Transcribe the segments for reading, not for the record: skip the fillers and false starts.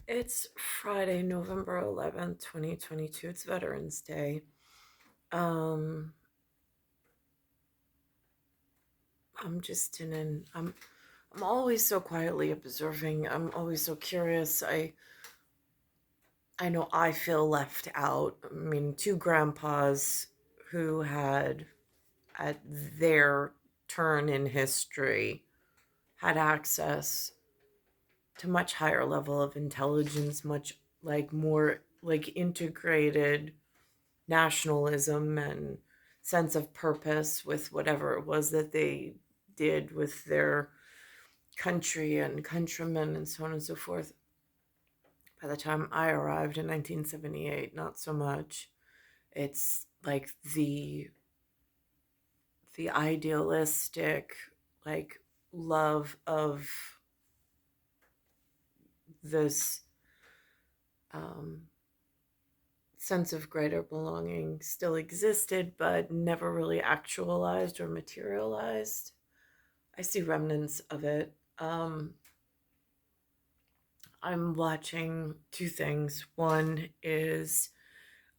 It's Friday, November 11th, 2022. It's Veterans Day. Um, I'm just in an I'm always so quietly observing. I'm always so curious. I know I feel left out. I mean, two grandpas who had at their turn in history had access to much higher level of intelligence, much like more like integrated nationalism and sense of purpose with whatever it was that they did with their country and countrymen and so on and so forth. By the time I arrived in 1978, not so much. It's like the idealistic like love of this um, sense of greater belonging still existed, but never really actualized or materialized. I see remnants of it. I'm watching two things. One is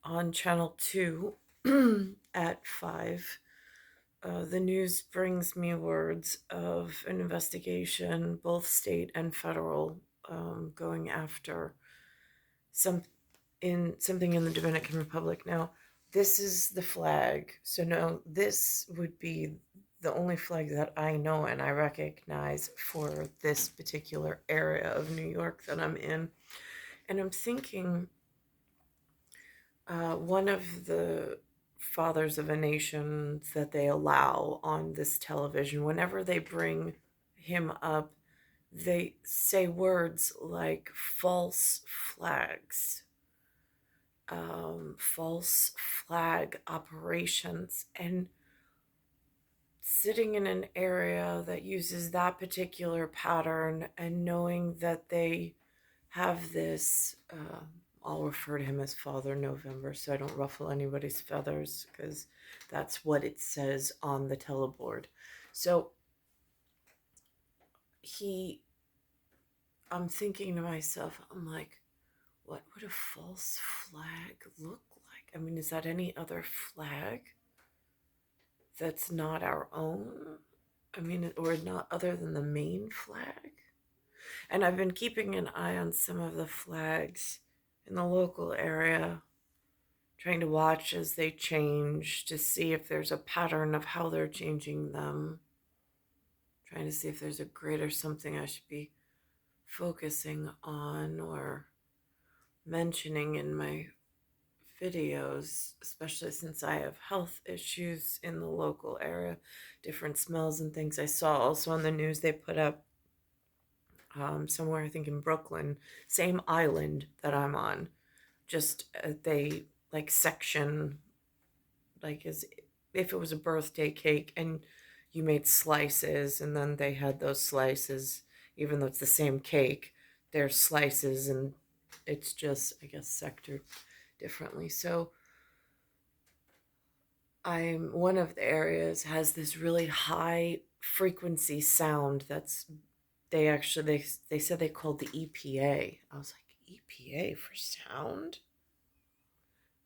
on channel 2 at 5. The news brings me words of an investigation, both state and federal, going after some something in the Dominican Republic. Now, this is the flag. So no, this would be the only flag that I know and I recognize for this particular area of New York that I'm in. And I'm thinking one of the fathers of a nation that they allow on this television, whenever they bring him up, they say words like false flags, false flag operations, and sitting in an area that uses that particular pattern and knowing that they have this, I'll refer to him as Father November so I don't ruffle anybody's feathers because that's what it says on the teleboard. So he, I'm thinking to myself, I'm like, what would a false flag look like? I mean, is that any other flag that's not our own? I mean, or not other than the main flag? And I've been keeping an eye on some of the flags in the local area, trying to watch as they change to see if there's a pattern of how they're changing them, trying to see if there's a grid or something I should be focusing on or mentioning in my videos, especially since I have health issues in the local area, different smells and things. I saw also on the news they put up somewhere, I think in Brooklyn, same island that I'm on, just they like section, like as if it was a birthday cake and you made slices and then they had those slices, even though it's the same cake, there's slices and it's just, I guess, sectored differently. So I'm one of the areas has this really high frequency sound that's they said they called the EPA. I was like, EPA for sound?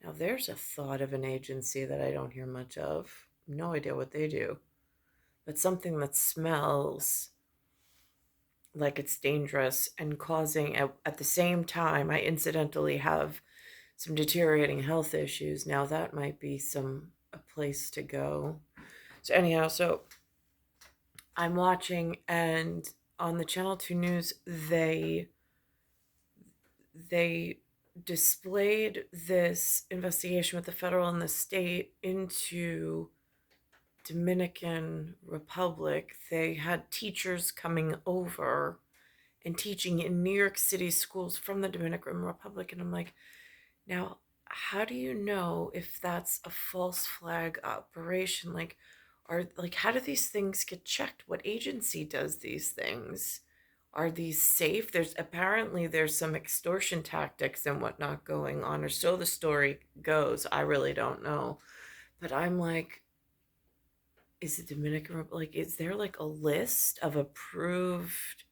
Now there's a thought of an agency that I don't hear much of. No idea what they do. But something that smells like it's dangerous and causing at the same time I incidentally have some deteriorating health issues. Now that might be a place to go. So anyhow, so I'm watching and on the Channel 2 news they displayed this investigation with the federal and the state into Dominican Republic. They had teachers coming over and teaching in New York City schools from the Dominican Republic. And I'm like, now, how do you know if that's a false flag operation? Like, how do these things get checked? What agency does these things? Are these safe? There's some extortion tactics and whatnot going on, or so the story goes. I really don't know. But I'm like, is the Dominican Republic, like, is there like a list of approved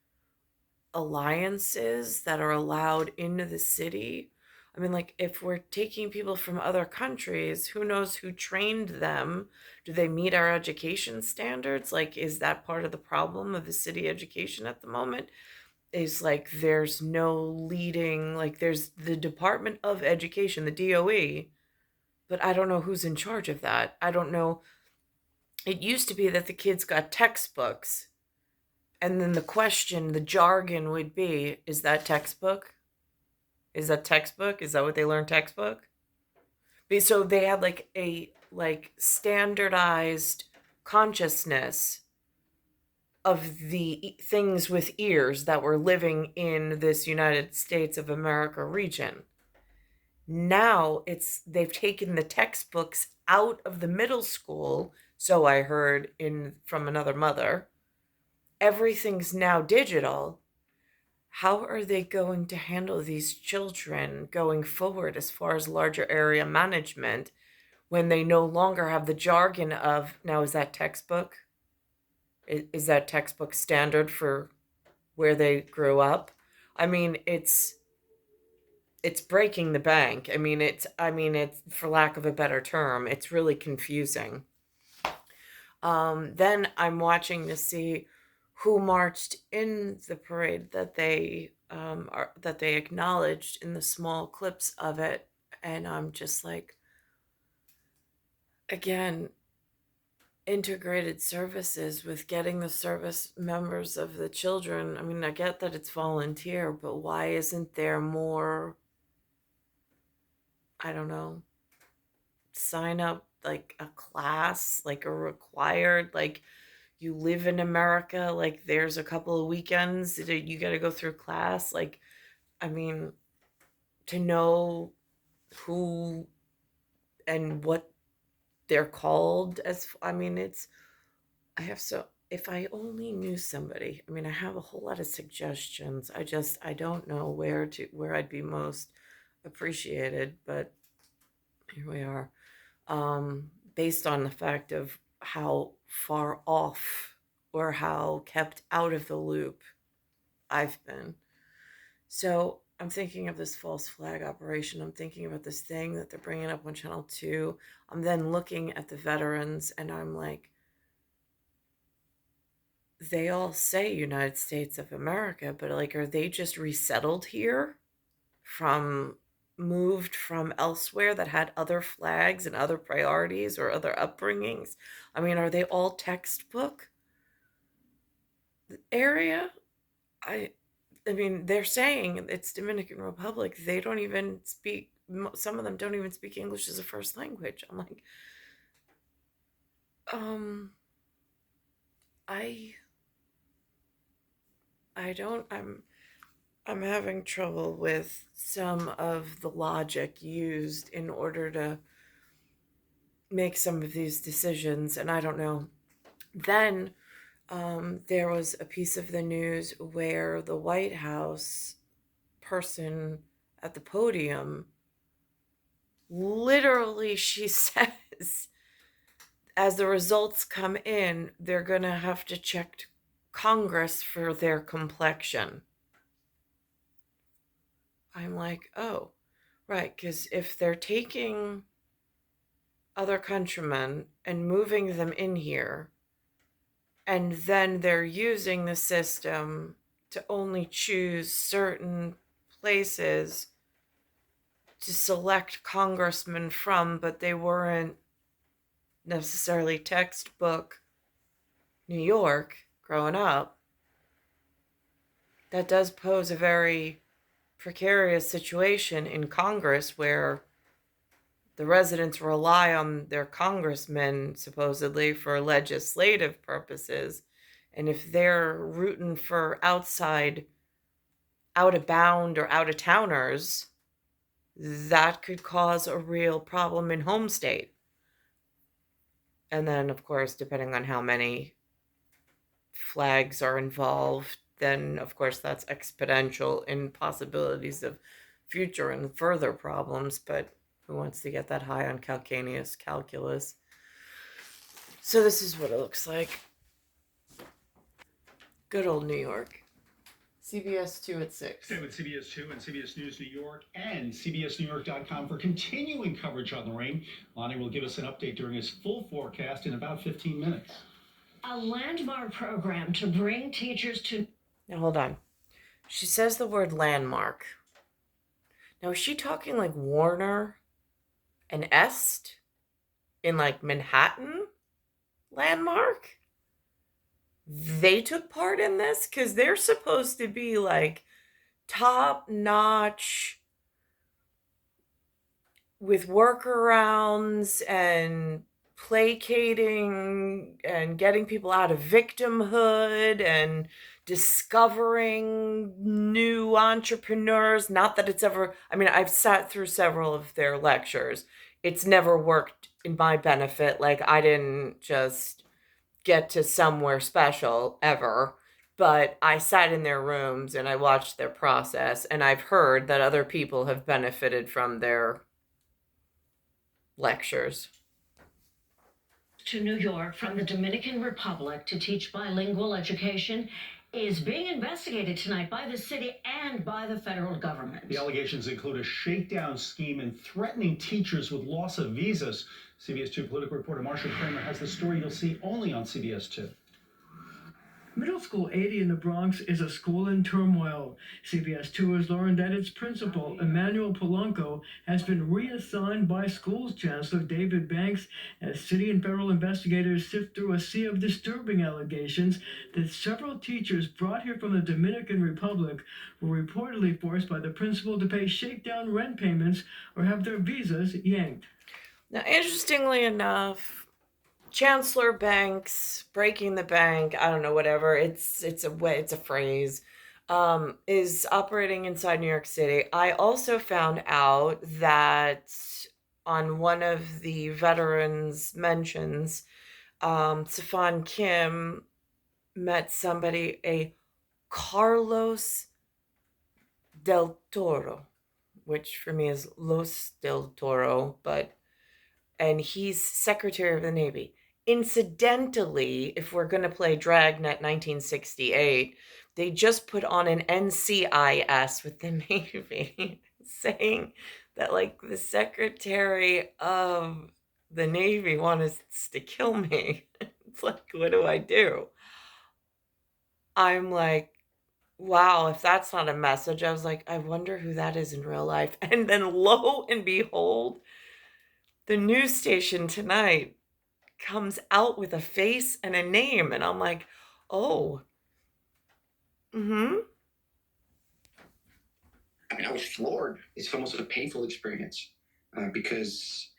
alliances that are allowed into the city. I mean, like, if we're taking people from other countries, who knows who trained them? Do they meet our education standards? Like, is that part of the problem of the city education at the moment? Is like there's no leading, like, there's the Department of Education, the DOE, but I don't know who's in charge of that. I don't know. It used to be that the kids got textbooks, and then the question, the jargon would be, is that textbook? Is that textbook? Is that what they learn textbook? So they had like a like standardized consciousness of the things with ears that were living in this United States of America region. Now it's they've taken the textbooks out of the middle school, so I heard in from another mother. Everything's now digital. How are they going to handle these children going forward as far as larger area management when they no longer have the jargon of, now is that textbook? Is that textbook standard for where they grew up? I mean, it's breaking the bank. I mean it's for lack of a better term, it's really confusing. Then I'm watching to see who marched in the parade that they acknowledged in the small clips of it, and I'm just like, again, integrated services with getting the service members of the children. I mean, I get that it's volunteer, but why isn't there more, I don't know, sign up like a class, like a required, like, you live in America, like there's a couple of weekends that you got to go through class. Like, I mean, to know who and what they're called as, I mean, it's, I have so, if I only knew somebody, I mean, I have a whole lot of suggestions. I don't know where I'd be most appreciated, but here we are. Based on the fact of how far off or how kept out of the loop I've been. So I'm thinking of this false flag operation. I'm thinking about this thing that they're bringing up on Channel 2. I'm then looking at the veterans and I'm like, they all say United States of America, but like, are they just resettled here from moved from elsewhere that had other flags and other priorities or other upbringings? I mean, are they all textbook area? I I mean, they're saying it's Dominican Republic. They don't even speak, some of them don't even speak English as a first language. I'm like, um, I, I don't, I'm having trouble with some of the logic used in order to make some of these decisions, and I don't know. Then there was a piece of the news where the White House person at the podium, literally, she says, as the results come in, they're going to have to check Congress for their complexion. I'm like, oh, right, because if they're taking other countrymen and moving them in here, and then they're using the system to only choose certain places to select congressmen from, but they weren't necessarily textbook New York growing up, that does pose a very precarious situation in Congress where the residents rely on their congressmen supposedly for legislative purposes. And if they're rooting for outside, out of bound, or out of towners, that could cause a real problem in home state. And then, of course, depending on how many flags are involved, then of course that's exponential in possibilities of future and further problems. But who wants to get that high on calculus? So this is what it looks like. Good old New York. CBS 2 at 6. Stay with CBS 2 and CBS News New York and CBSNewYork.com for continuing coverage on the rain. Lonnie will give us an update during his full forecast in about 15 minutes. A landmark program to bring teachers to... Now, hold on. She says the word landmark. Now, is she talking like Warner and Est in like Manhattan landmark? They took part in this? Because they're supposed to be like top-notch with workarounds and placating and getting people out of victimhood and discovering new entrepreneurs. Not that it's ever, I mean, I've sat through several of their lectures. It's never worked in my benefit. Like, I didn't just get to somewhere special ever, but I sat in their rooms and I watched their process, and I've heard that other people have benefited from their lectures. To New York from the Dominican Republic to teach bilingual education is being investigated tonight by the city and by the federal government. The allegations include a shakedown scheme and threatening teachers with loss of visas. CBS 2 political reporter Marsha Kramer has the story you'll see only on CBS 2. Middle School 80 in the Bronx is a school in turmoil. CBS 2 has learned that its principal, Emmanuel Polanco, has been reassigned by schools chancellor David Banks as city and federal investigators sift through a sea of disturbing allegations that several teachers brought here from the Dominican Republic were reportedly forced by the principal to pay shakedown rent payments or have their visas yanked. Now, interestingly enough, Chancellor Banks, breaking the bank, I don't know, whatever, it's a phrase, is operating inside New York City. I also found out that on one of the veterans' mentions, Safan Kim met somebody, a Carlos del Toro, which for me is Los del Toro, and he's Secretary of the Navy. Incidentally, if we're going to play Dragnet 1968, they just put on an NCIS with the Navy saying that, like, the Secretary of the Navy wants to kill me. It's like, what do I do? I'm like, wow, if that's not a message, I was like, I wonder who that is in real life. And then lo and behold, the news station tonight comes out with a face and a name, and I'm like, oh, I mean, I was floored. It's almost a painful experience because,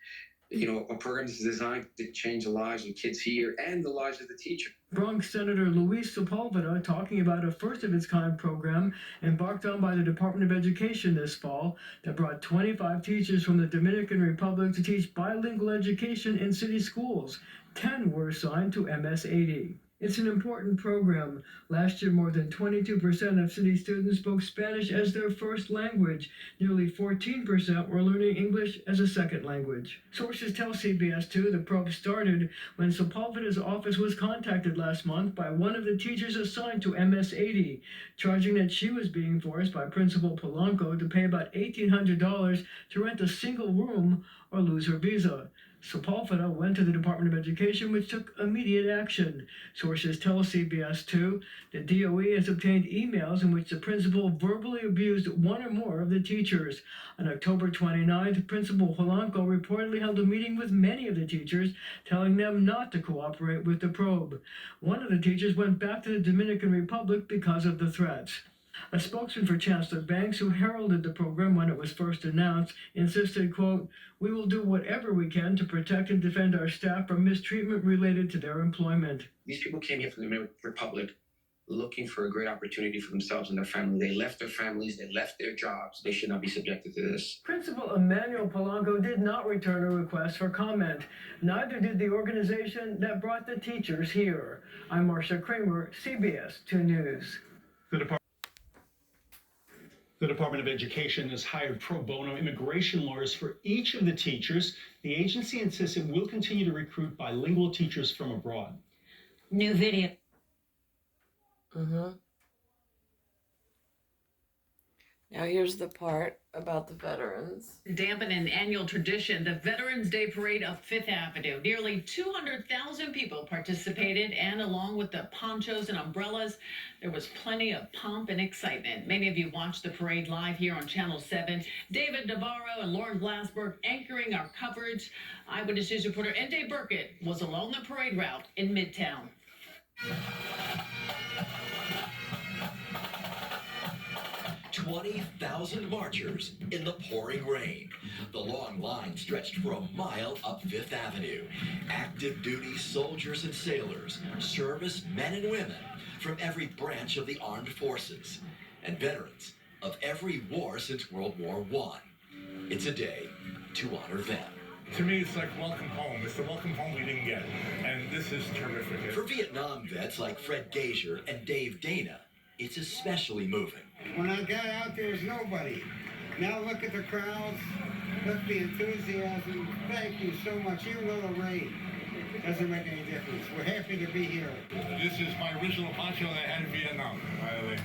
you know, a program is designed to change the lives of kids here and the lives of the teacher. Bronx Senator Luis Sepulveda talking about a first-of-its-kind program embarked on by the Department of Education this fall that brought 25 teachers from the Dominican Republic to teach bilingual education in city schools. 10 were assigned to MS-80. It's an important program. Last year, more than 22% of city students spoke Spanish as their first language. Nearly 14% were learning English as a second language. Sources tell CBS 2 the probe started when Sepulveda's office was contacted last month by one of the teachers assigned to MS-80, charging that she was being forced by Principal Polanco to pay about $1,800 to rent a single room or lose her visa. Sepulveda went to the Department of Education, which took immediate action. Sources tell CBS 2 the DOE has obtained emails in which the principal verbally abused one or more of the teachers. On October 29th, Principal Polanco reportedly held a meeting with many of the teachers, telling them not to cooperate with the probe. One of the teachers went back to the Dominican Republic because of the threats. A spokesman for Chancellor Banks, who heralded the program when it was first announced, insisted, quote, "We will do whatever we can to protect and defend our staff from mistreatment related to their employment." These people came here from the Dominican Republic looking for a great opportunity for themselves and their family. They left their families, they left their jobs. They should not be subjected to this. Principal Emmanuel Polanco did not return a request for comment. Neither did the organization that brought the teachers here. I'm Marsha Kramer, CBS 2 News. The Department of Education has hired pro bono immigration lawyers for each of the teachers. The agency insists it will continue to recruit bilingual teachers from abroad. New video. Now here's the part about the veterans. Dampen an annual tradition, the Veterans Day Parade of Fifth Avenue. Nearly 200,000 people participated, and along with the ponchos and umbrellas, there was plenty of pomp and excitement. Many of you watched the parade live here on Channel 7. David Navarro and Lauren Glassberg anchoring our coverage. Eyewitness News reporter N.J. Burkett was along the parade route in Midtown. 20,000 marchers in the pouring rain. The long line stretched for a mile up Fifth Avenue. Active duty soldiers and sailors, service men and women from every branch of the armed forces, and veterans of every war since World War I. It's a day to honor them. To me, it's like welcome home. It's the welcome home we didn't get, and this is terrific. For Vietnam vets like Fred Gazier and Dave Dana, it's especially moving. When I got out, there was nobody. Now look at the crowds, look at the enthusiasm. Thank you so much. Even though the rain doesn't make any difference. We're happy to be here. This is my original poncho that I had in Vietnam, by the way.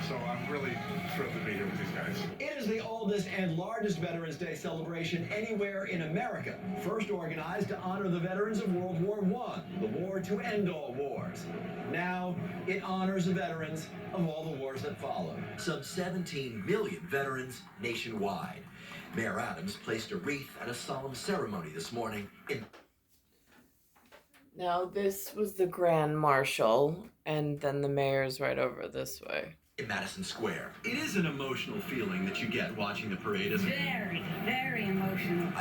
So I'm really thrilled to be here with these guys. It is the oldest and largest Veterans Day celebration anywhere in America. First organized to honor the veterans of World War I, the war to end all wars. Now, it honors the veterans of all the wars that followed. Some 17 million veterans nationwide. Mayor Adams placed a wreath at a solemn ceremony this morning in... Now this was the Grand Marshal, and then the mayor's right over this way. in Madison Square. It is an emotional feeling that you get watching the parade, isn't it? Very, very emotional.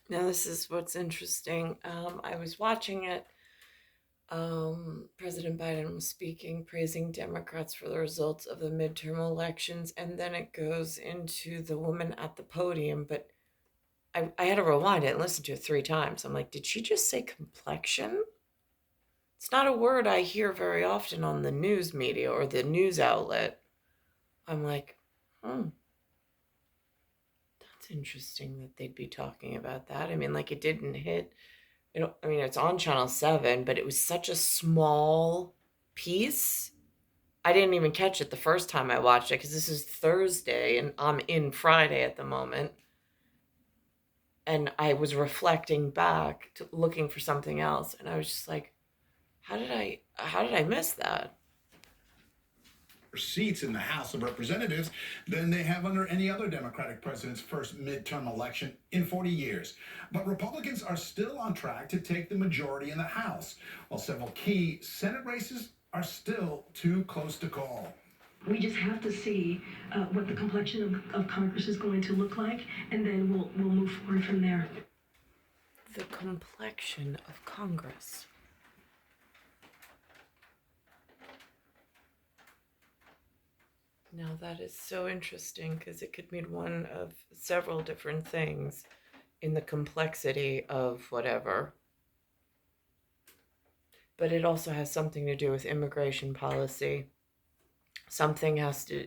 Now this is what's interesting. I was watching it. President Biden was speaking, praising Democrats for the results of the midterm elections, and then it goes into the woman at the podium, but I had to rewind it and listen to it 3 times. I'm like, did she just say complexion? It's not a word I hear very often on the news media or the news outlet. I'm like, that's interesting that they'd be talking about that. I mean, like, it didn't hit, I mean, it's on Channel 7, but it was such a small piece. I didn't even catch it the first time I watched it because this is Thursday and I'm in Friday at the moment. And I was reflecting back to looking for something else. And I was just like, how did I miss that? Seats in the House of Representatives than they have under any other Democratic president's first midterm election in 40 years. But Republicans are still on track to take the majority in the House, while several key Senate races are still too close to call. We just have to see what the complexion of Congress is going to look like, and then we'll move forward from there. The complexion of Congress. Now that is so interesting because it could mean one of several different things in the complexity of whatever. But it also has something to do with immigration policy. Something has to,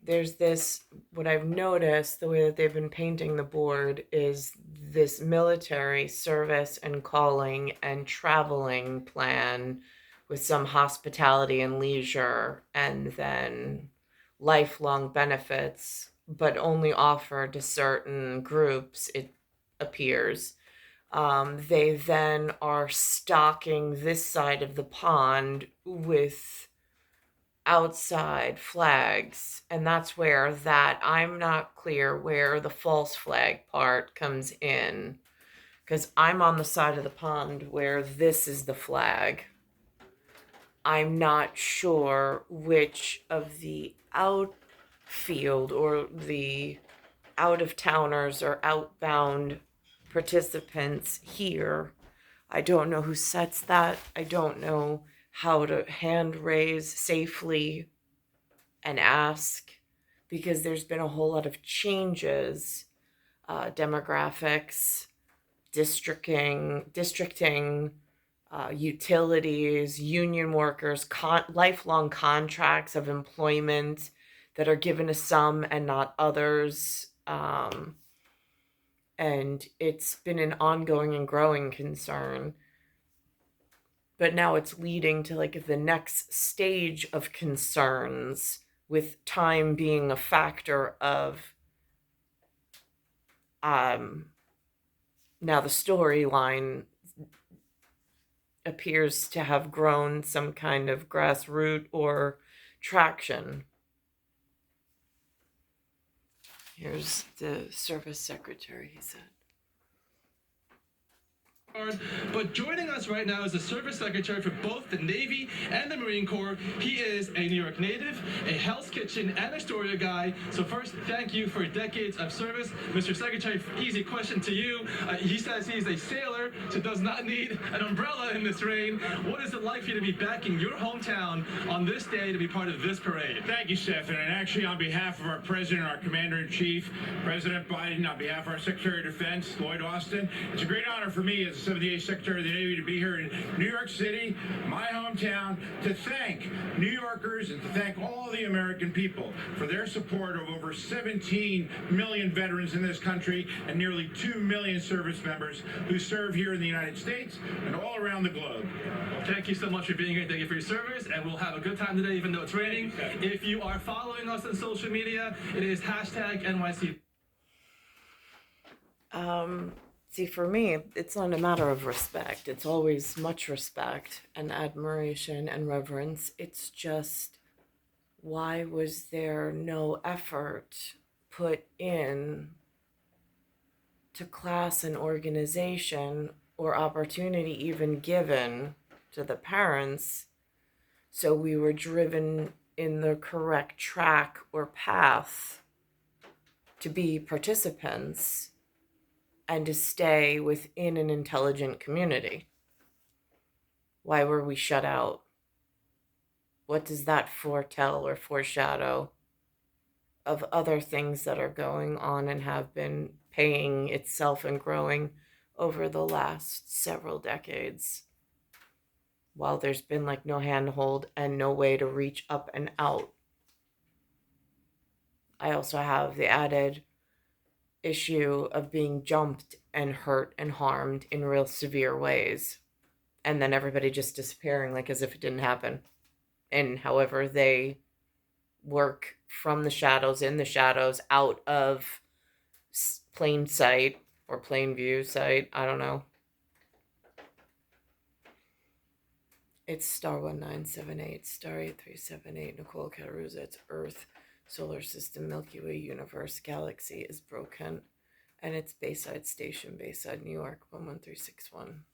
there's this, what I've noticed, the way that they've been painting the board is this military service and calling and traveling plan with some hospitality and leisure, and then lifelong benefits, but only offered to certain groups, it appears. They then are stocking this side of the pond with outside flags, and that's where I'm not clear where the false flag part comes in, because I'm on the side of the pond where this is the flag. I'm not sure which of the outfield or the out-of-towners or outbound participants here. I don't know who sets that. I don't know how to hand raise safely and ask, because there's been a whole lot of changes, demographics, districting, utilities, union workers, lifelong contracts of employment that are given to some and not others. And it's been an ongoing and growing concern. But now it's leading to like the next stage of concerns, with time being a factor of now the storyline appears to have grown some kind of grassroots or traction. Here's the service secretary, he said. But joining us right now is the service secretary for both the Navy and the Marine Corps. He is a New York native, a Hell's Kitchen and Astoria guy. So first, thank you for decades of service. Mr. Secretary, easy question to you. He says he's a sailor, so does not need an umbrella in this rain. What is it like for you to be back in your hometown on this day to be part of this parade? Thank you, Stephen. And actually, on behalf of our president, our commander-in-chief, President Biden, on behalf of our Secretary of Defense, Lloyd Austin, it's a great honor for me as the 78th Secretary of the Navy to be here in New York City, my hometown, to thank New Yorkers and to thank all the American people for their support of over 17 million veterans in this country and nearly 2 million service members who serve here in the United States and all around the globe. Well, thank you so much for being here. Thank you for your service, and we'll have a good time today, even though it's raining. If you are following us on social media, it is #NYC. See, for me, it's not a matter of respect. It's always much respect and admiration and reverence. It's just, why was there no effort put in to class and organization, or opportunity even given to the parents, so we were driven in the correct track or path to be participants and to stay within an intelligent community? Why were we shut out? What does that foretell or foreshadow of other things that are going on and have been paying itself and growing over the last several decades? While there's been like no handhold and no way to reach up and out. I also have the added issue of being jumped and hurt and harmed in real severe ways, and then everybody just disappearing like as if it didn't happen. And however they work from the shadows, in the shadows, out of plain sight or plain view sight, I don't know. It's star 1978, star 8378, Nicole, Cattaruzza. It's Earth, Solar System, Milky Way, Universe, Galaxy is broken. And it's Bayside Station, Bayside, New York, 11361.